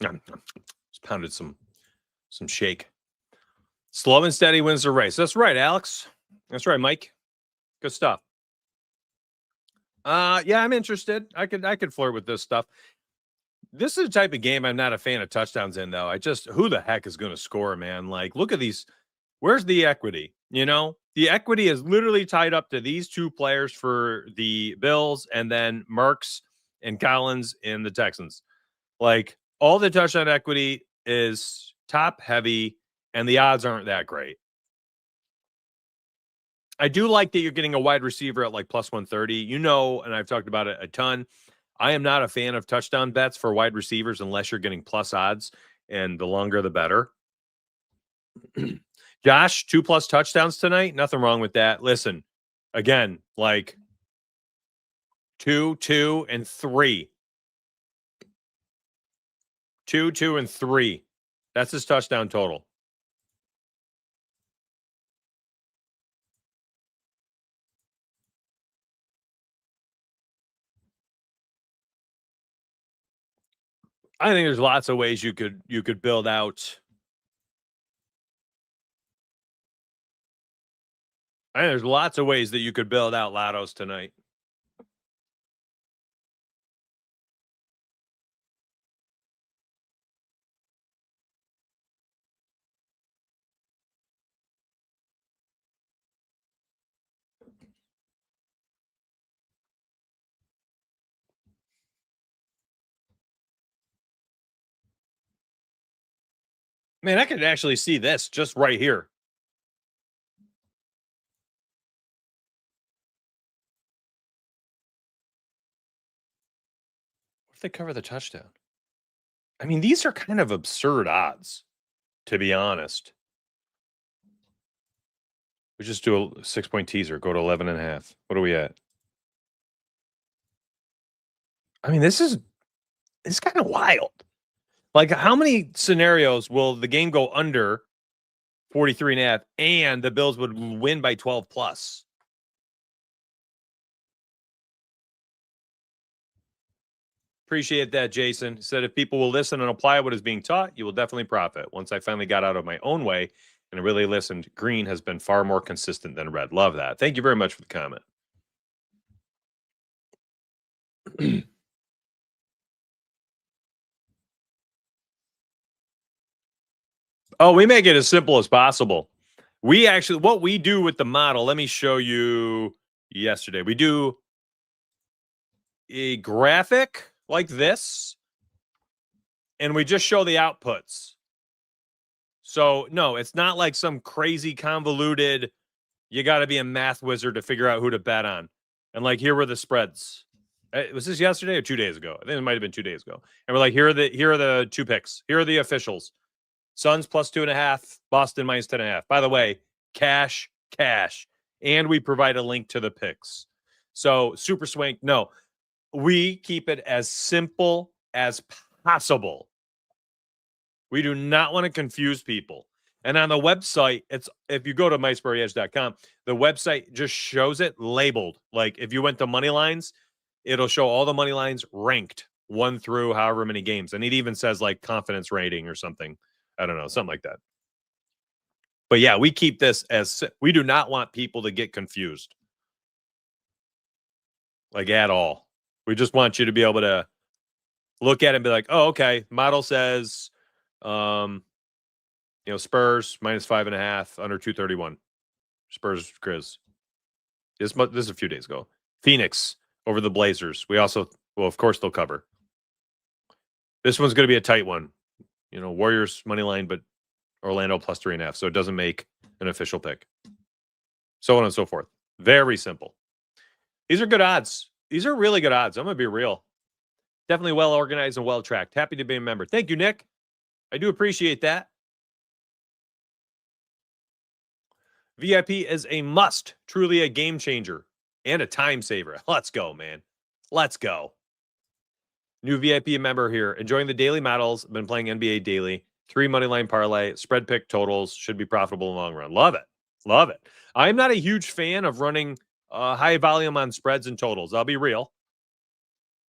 Just pounded some shake. Slow and steady wins the race. That's right, Alex. That's right, Mike. Good stuff. Yeah, I'm interested. I could flirt with this stuff. This is the type of game I'm not a fan of touchdowns in, though. Who the heck is going to score, man? Like, look at these Where's the equity? You know, the equity is literally tied up to these two players for the Bills and then Merckx and Collins in the Texans. Like all the touchdown equity is top heavy and the odds aren't that great. I do like that you're getting a wide receiver at like plus 130. You know, and I've talked about it a ton. I am not a fan of touchdown bets for wide receivers unless you're getting plus odds, and the longer the better. Josh, 2+ touchdowns tonight. Nothing wrong with that. Listen, again, like 2, 2, and 3. 2, 2, and 3. That's his touchdown total. I think there's lots of ways you could build out. I think there's lots of ways that you could build out lottos tonight. Man, I could actually see this just right here. What if they cover the touchdown? I mean, these are kind of absurd odds, to be honest. We just do a 6-point teaser, go to 11.5. What are we at? I mean, it's kind of wild. Like, how many scenarios will the game go under 43.5 and the Bills would win by 12 plus? Appreciate that, Jason. He said if people will listen and apply what is being taught, you will definitely profit. Once I finally got out of my own way and really listened, green has been far more consistent than red. Love that. Thank you very much for the comment. Oh, we make it as simple as possible. We actually, what we do with the model, let me show you yesterday. We do a graphic like this, and we just show the outputs. So, no, it's not like some crazy convoluted, you got to be a math wizard to figure out who to bet on. And like, here were the spreads. Was this yesterday or 2 days ago? I think it might have been 2 days ago. And we're like, here are the two picks. Here are the officials. Suns plus 2.5, Boston minus 10.5. By the way, cash. And we provide a link to the picks. So super swing. No, we keep it as simple as possible. We do not want to confuse people. And on the website, it's if you go to MySperryEdge.com, the website just shows it labeled. Like if you went to money lines, it'll show all the money lines ranked 1 through however many games. And it even says like confidence rating or something. I don't know, something like that. But yeah, we keep this as we do not want people to get confused. Like at all. We just want you to be able to look at it and be like, oh, okay. Model says Spurs minus 5.5 under 231. Spurs Grizz. This is a few days ago. Phoenix over the Blazers. We also, well, of course they'll cover. This one's going to be a tight one. Warriors money line, but Orlando plus 3.5. So it doesn't make an official pick. So on and so forth. Very simple. These are good odds. These are really good odds. I'm going to be real. Definitely well organized and well tracked. Happy to be a member. Thank you, Nick. I do appreciate that. VIP is a must. Truly a game changer and a time saver. Let's go, man. Let's go. New VIP member here. Enjoying the daily models. Been playing NBA daily. 3 money line parlay. Spread pick totals. Should be profitable in the long run. Love it. Love it. I'm not a huge fan of running high volume on spreads and totals. I'll be real.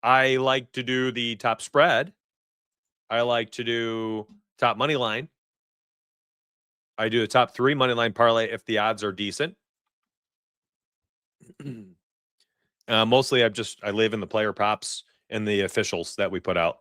I like to do the top spread. I like to do top money line. I do the top 3 money line parlay if the odds are decent. Mostly I live in the player props and the officials that we put out.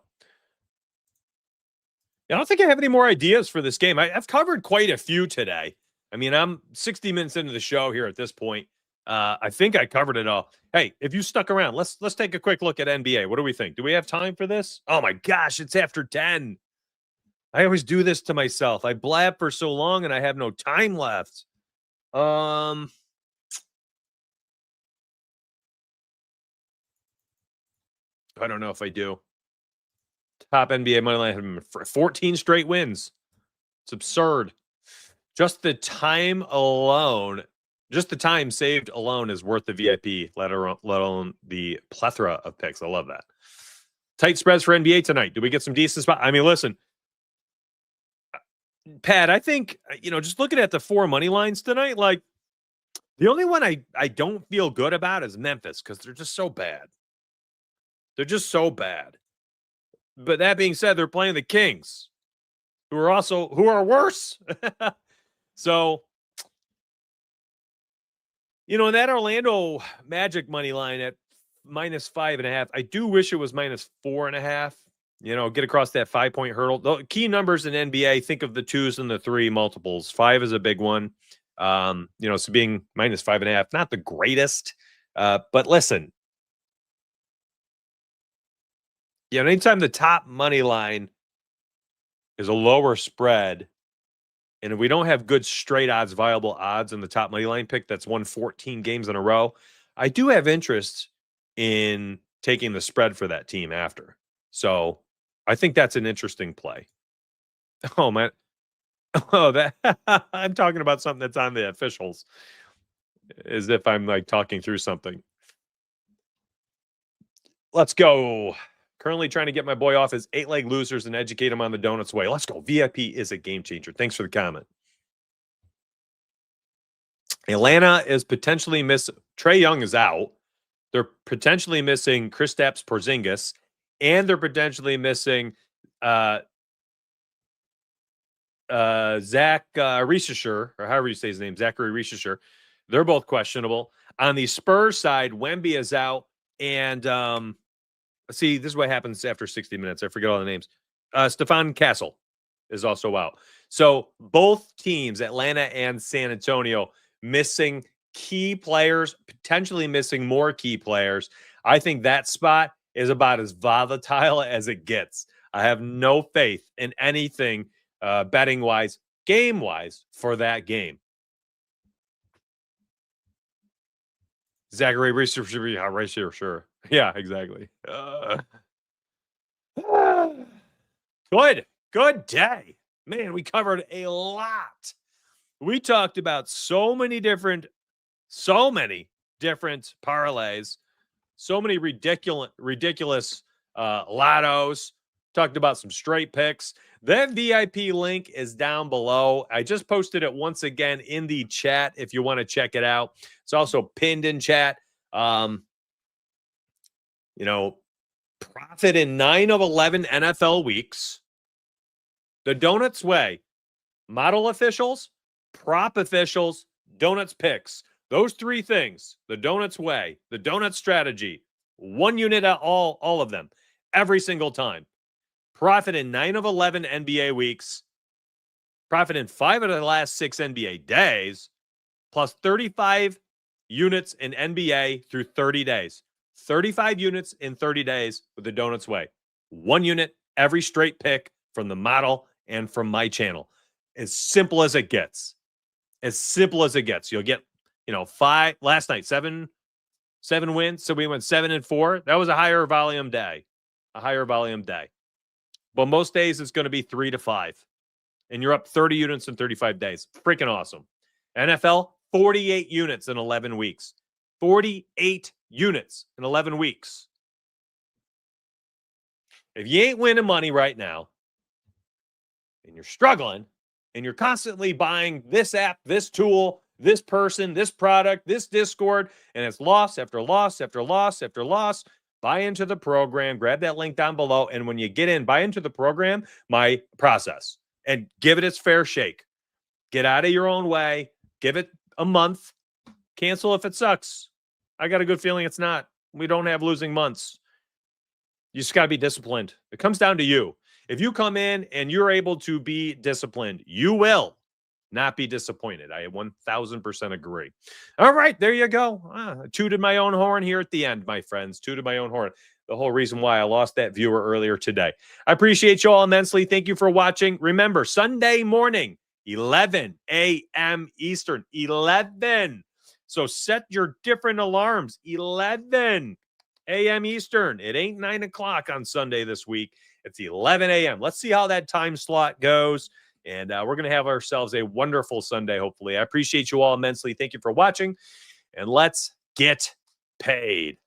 I don't think I have any more ideas for this game. I've covered quite a few today. I mean, I'm 60 minutes into the show here at this point. I think I covered it all. Hey, if you stuck around, let's take a quick look at NBA. What do we think? Do we have time for this? Oh my gosh, it's after 10. I always do this to myself. I blab for so long and I have no time left. I don't know if I do. Top NBA money line, 14 straight wins. It's absurd. Just the time alone, just the time saved alone is worth the VIP, let alone the plethora of picks. I love that. Tight spreads for NBA tonight. Do we get some decent spots? I mean, listen, Pat, I think, just looking at the 4 money lines tonight, like the only one I don't feel good about is Memphis because they're just so bad. They're just so bad. But that being said, they're playing the Kings, who are worse. So, that Orlando Magic money line at -5.5, I do wish it was -4.5. Get across that 5-point hurdle. The key numbers in NBA, think of the 2s and the 3 multiples. 5 is a big one. So being -5.5, not the greatest. But listen, anytime the top money line is a lower spread, and if we don't have good straight odds, viable odds in the top money line pick that's won 14 games in a row, I do have interest in taking the spread for that team after. So I think that's an interesting play. Oh, man. Oh, that I'm talking about something that's on the officials, as if I'm like talking through something. Let's go. Currently trying to get my boy off his 8-leg losers and educate him on the donuts way. Let's go. VIP is a game changer. Thanks for the comment. Atlanta is potentially Trae Young is out. They're potentially missing Kristaps Porzingis, and they're potentially missing Zach Reischer, or however you say his name, Zachary Reischer. They're both questionable. On the Spurs side, Wemby is out, and see, this is what happens after 60 minutes. I forget all the names. Stephon Castle is also out. So both teams, Atlanta and San Antonio, missing key players, potentially missing more key players. I think that spot is about as volatile as it gets. I have no faith in anything betting-wise, game-wise for that game. Zachary Reischer should be sure. Yeah, exactly. Good day. Man, we covered a lot. We talked about so many different parlays, so many ridiculous lottos. Talked about some straight picks. That VIP link is down below. I just posted it once again in the chat if you want to check it out. It's also pinned in chat. Profit in 9 of 11 NFL weeks. The Donuts way. Model officials, prop officials, Donuts picks. Those 3 things. The Donuts way, the Donut strategy. 1 unit at all of them. Every single time. Profit in 9 of 11 NBA weeks. Profit in 5 of the last 6 NBA days. Plus 35 units in NBA through 30 days. 35 units in 30 days with the Donuts way. 1 unit every straight pick from the model and from my channel. As simple as it gets. As simple as it gets. You'll get, 5 last night, 7 wins. So we went 7-4. That was a higher volume day. But most days it's going to be 3 to 5. And you're up 30 units in 35 days. Freaking awesome. NFL, 48 units in 11 weeks. 48 units in 11 weeks. If you ain't winning money right now, and you're struggling, and you're constantly buying this app, this tool, this person, this product, this Discord, and it's loss after loss after loss after loss, buy into the program, grab that link down below, and when you get in, buy into the program, my process, and give it its fair shake. Get out of your own way. Give it a month. Cancel if it sucks. I got a good feeling it's not. We don't have losing months. You just got to be disciplined. It comes down to you. If you come in and you're able to be disciplined, you will not be disappointed. I 1000% agree. All right, there you go. Tooted my own horn here at the end, my friends. Tooted my own horn. The whole reason why I lost that viewer earlier today. I appreciate you all immensely. Thank you for watching. Remember, Sunday morning, 11 a.m. Eastern. 11. So set your different alarms. 11 a.m. Eastern. It ain't 9 o'clock on Sunday this week. It's 11 a.m. Let's see how that time slot goes. And we're going to have ourselves a wonderful Sunday, hopefully. I appreciate you all immensely. Thank you for watching. And let's get paid.